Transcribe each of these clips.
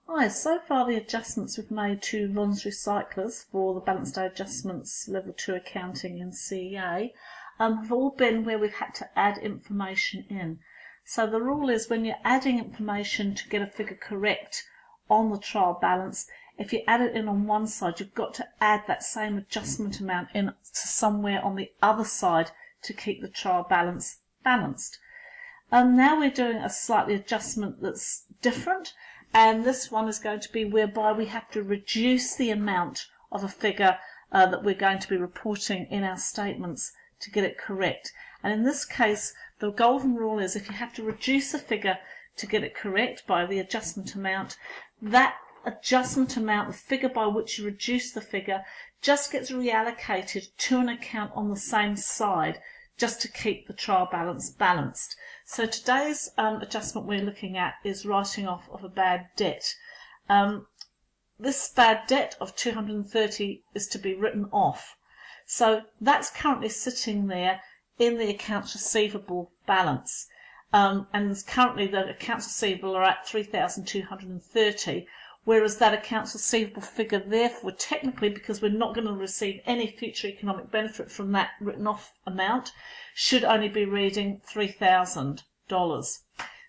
Hi, so far the adjustments we've made to Ron's Recyclers for the Balanced Day Adjustments Level 2 Accounting in NCEA have all been where we've had to add information in. So the rule is when you're adding information to get a figure correct on the trial balance, if you add it in on one side, you've got to add that same adjustment amount in to somewhere on the other side to keep the trial balance balanced. Now we're doing a slightly adjustment that's different. And this one is going to be whereby we have to reduce the amount of a figure that we're going to be reporting in our statements to get it correct. And in this case, the golden rule is if you have to reduce a figure to get it correct by the adjustment amount, that adjustment amount, the figure by which you reduce the figure, just gets reallocated to an account on the same side, just to keep the trial balance balanced. So today's adjustment we're looking at is writing off of a bad debt. This bad debt of 230 is to be written off. So that's currently sitting there in the accounts receivable balance. And currently the accounts receivable are at 3,230. Whereas that accounts receivable figure, therefore, technically, because we're not going to receive any future economic benefit from that written off amount, should only be reading $3,000.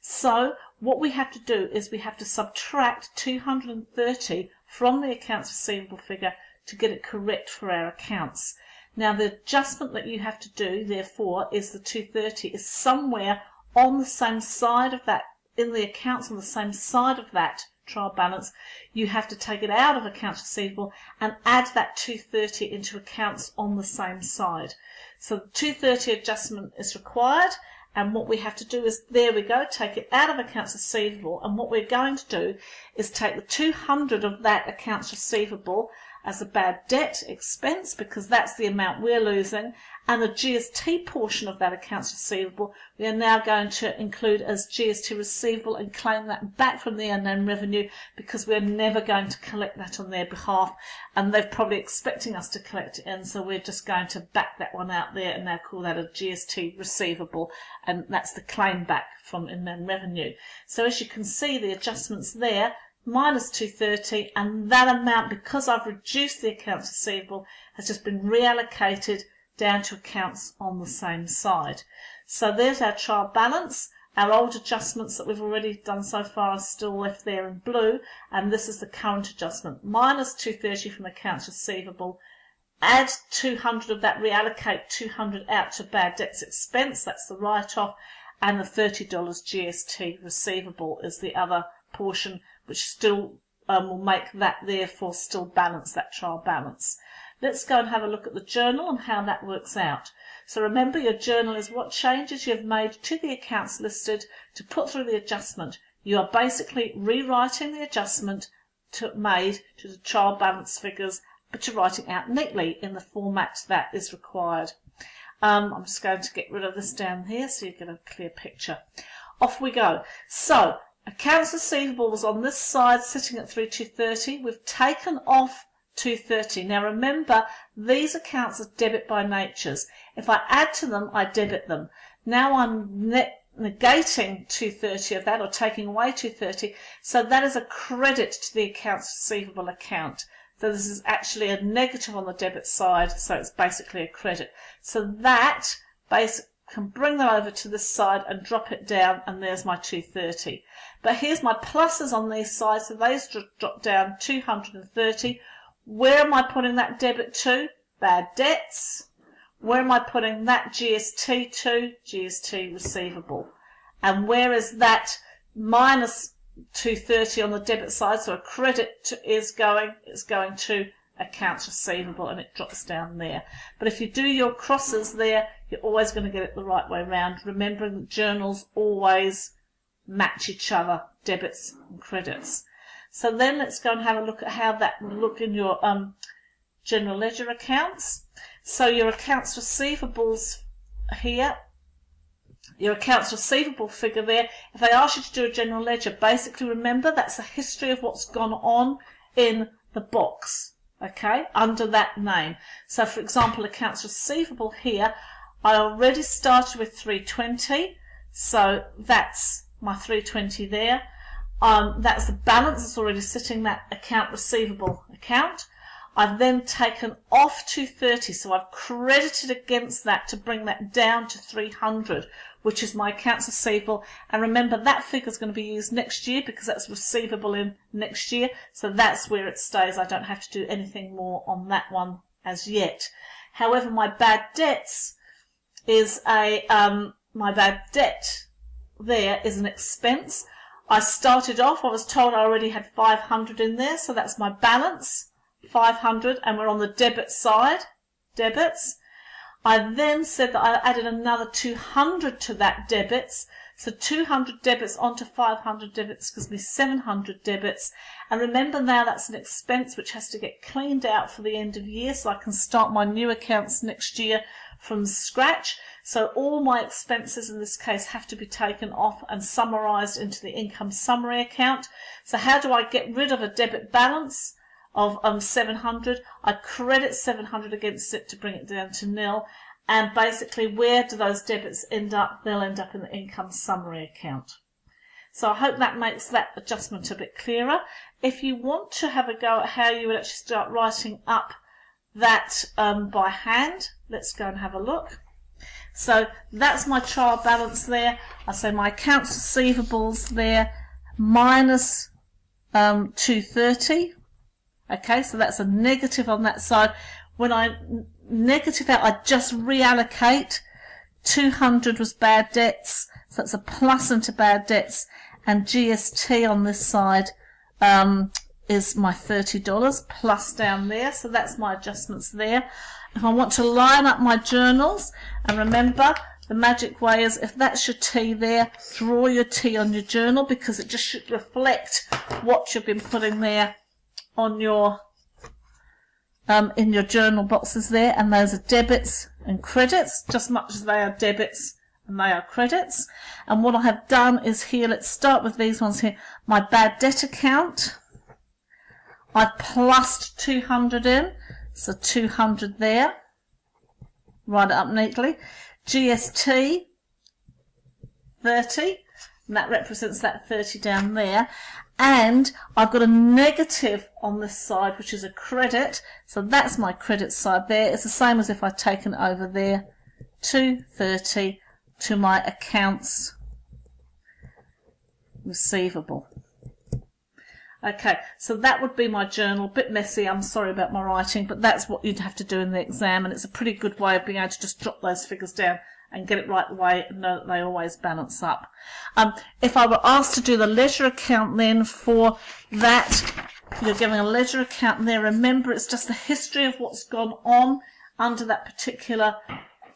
So what we have to do is we have to subtract 230 from the accounts receivable figure to get it correct for our accounts. Now the adjustment that you have to do, therefore, is the 230 is somewhere on the same side of that, in the accounts on the same side of that trial balance. You have to take it out of accounts receivable and add that 230 into accounts on the same side. So the 230 adjustment is required, and what we have to do is, there we go, take it out of accounts receivable, and what we're going to do is take the 200 of that accounts receivable as a bad debt expense, because that's the amount we're losing, and the GST portion of that accounts receivable we are now going to include as GST receivable and claim that back from the unknown revenue, because we're never going to collect that on their behalf, and they're probably expecting us to collect it in, so we're just going to back that one out there and now call that a GST receivable, and that's the claim back from unknown revenue. So as you can see, the adjustments there, minus 230, and that amount, because I've reduced the accounts receivable, has just been reallocated down to accounts on the same side. So there's our trial balance. Our old adjustments that we've already done so far are still left there in blue, and this is the current adjustment. Minus 230 from accounts receivable, add 200 of that, reallocate 200 out to bad debts expense, that's the write-off, and the $30 GST receivable is the other portion, which still will make that therefore still balance that trial balance. Let's go and have a look at the journal and how that works out. So remember, your journal is what changes you've made to the accounts listed to put through the adjustment. You are basically rewriting the adjustment made to the trial balance figures, but you're writing out neatly in the format that is required. I'm just going to get rid of this down here so you get a clear picture. Off we go. So accounts receivable was on this side sitting at 3,230. We've taken off 230. Now remember, these accounts are debit by natures. If I add to them, I debit them. Now I'm negating 230 of that, or taking away 230, so that is a credit to the accounts receivable account. So this is actually a negative on the debit side, so it's basically a credit. So that can bring them over to this side and drop it down, and there's my 230. But here's my pluses on these sides, so those drop down 230. Where am I putting that debit to? Bad debts. Where am I putting that GST to? GST receivable. And where is that minus 230 on the debit side, so a credit is going to accounts receivable, and it drops down there. But if you do your crosses there, you're always going to get it the right way around, remembering that journals always match each other, debits and credits. So then let's go and have a look at how that will look in your general ledger accounts. So your accounts receivables here, your accounts receivable figure there, if I ask you to do a general ledger, basically remember that's the history of what's gone on in the box, okay, under that name. So for example, accounts receivable here, I already started with 320, so that's my 320 there. that's the balance that's already sitting in that account receivable account. I've then taken off 230, so I've credited against that to bring that down to 300, which is my accounts receivable. And remember, that figure is going to be used next year because that's receivable in next year, so that's where it stays. I don't have to do anything more on that one as yet. However, my bad debts is my bad debt there is an expense. I started off, I was told I already had 500 in there, so that's my balance. 500, and we're on the debit side, debits. I then said that I added another 200 to that debits, so 200 debits onto 500 debits gives me 700 debits. And remember now that's an expense which has to get cleaned out for the end of year, so I can start my new accounts next year from scratch. So all my expenses in this case have to be taken off and summarised into the income summary account. So how do I get rid of a debit balance of 700? I credit 700 against it to bring it down to nil. And basically, where do those debits end up? They'll end up in the income summary account. So I hope that makes that adjustment a bit clearer. If you want to have a go at how you would actually start writing up that by hand, let's go and have a look. So that's my trial balance there. I say my accounts receivables there minus 230. Okay, so that's a negative on that side. When I negative out, I just reallocate. 200 was bad debts, so that's a plus into bad debts, and GST on this side is my $30 plus down there, so that's my adjustments there. If I want to line up my journals, and remember, the magic way is if that's your T there, draw your T on your journal because it just should reflect what you've been putting there on your in your journal boxes there, and those are debits and credits, just much as they are debits and they are credits. And what I have done is here, let's start with these ones here, my bad debt account, I've plussed 200 in, so 200 there, write it up neatly. GST 30, and that represents that 30 down there. And I've got a negative on this side, which is a credit. So that's my credit side there. It's the same as if I'd taken over there 230 to my accounts receivable. Okay, so that would be my journal. A bit messy, I'm sorry about my writing, but that's what you'd have to do in the exam, and it's a pretty good way of being able to just drop those figures down and get it right away and know that they always balance up. If I were asked to do the ledger account then for that, you're giving a ledger account there. Remember, it's just the history of what's gone on under that particular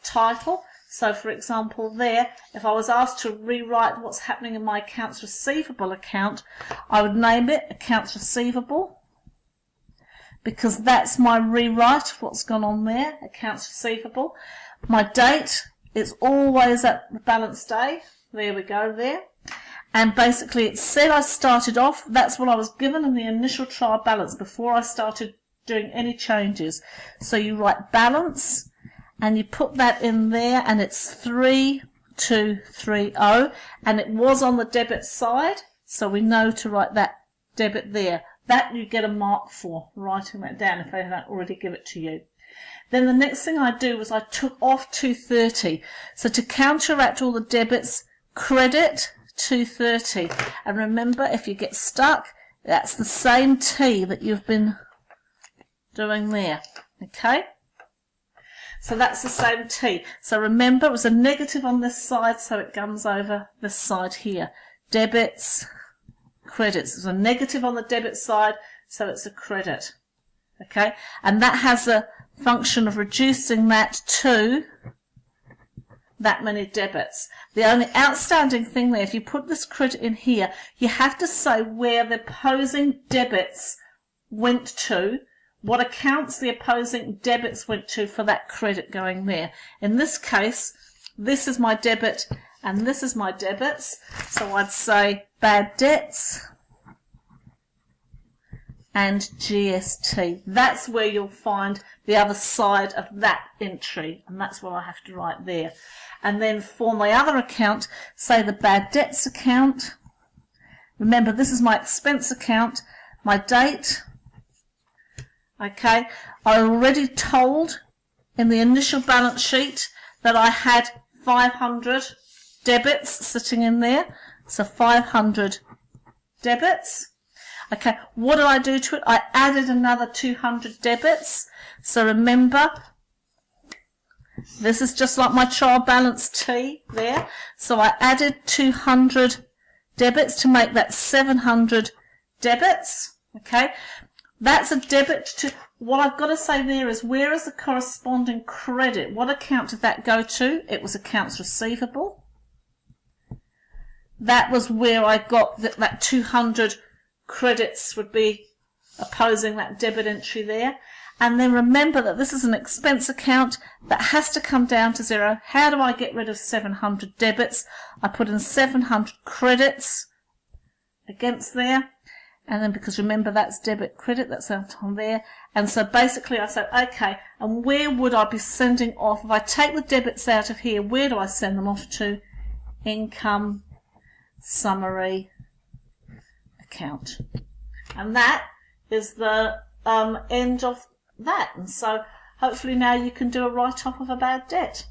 title. So, for example, there, if I was asked to rewrite what's happening in my accounts receivable account, I would name it accounts receivable, because that's my rewrite of what's gone on there, accounts receivable. My date is always at the balance day. There we go there. And basically it said I started off, that's what I was given in the initial trial balance before I started doing any changes. So you write balance and you put that in there, and it's 3230, and it was on the debit side, so we know to write that debit there. That you get a mark for, writing that down if they don't already give it to you. Then the next thing I do was I took off 230. So to counteract all the debits, credit 230. And remember, if you get stuck, that's the same T that you've been doing there. Okay? So that's the same T. So remember, it was a negative on this side, so it comes over this side here. Debits, credits. There's a negative on the debit side, so it's a credit. Okay? And that has a function of reducing that to that many debits. The only outstanding thing there, if you put this credit in here, you have to say where the opposing debits went to, what accounts the opposing debits went to for that credit going there. In this case, this is my debit and this is my debits, so I'd say bad debts and GST. That's where you'll find the other side of that entry, and that's what I have to write there. And then for my other account, say the bad debts account, remember this is my expense account, my date. Okay, I already told in the initial balance sheet that I had 500 debits sitting in there. So 500 debits. Okay, what did I do to it? I added another 200 debits. So remember, this is just like my trial balance T there. So I added 200 debits to make that 700 debits. Okay, that's a debit to, what I've got to say there is, where is the corresponding credit? What account did that go to? It was accounts receivable. That was where I got that 200 credits would be opposing that debit entry there. And then remember that this is an expense account that has to come down to zero. How do I get rid of 700 debits? I put in 700 credits against there. And then, because remember that's debit credit, that's out on there. And so basically I said, okay, and where would I be sending off? If I take the debits out of here, where do I send them off to? Income summary account. And that is the end of that. And so hopefully now you can do a write-off of a bad debt.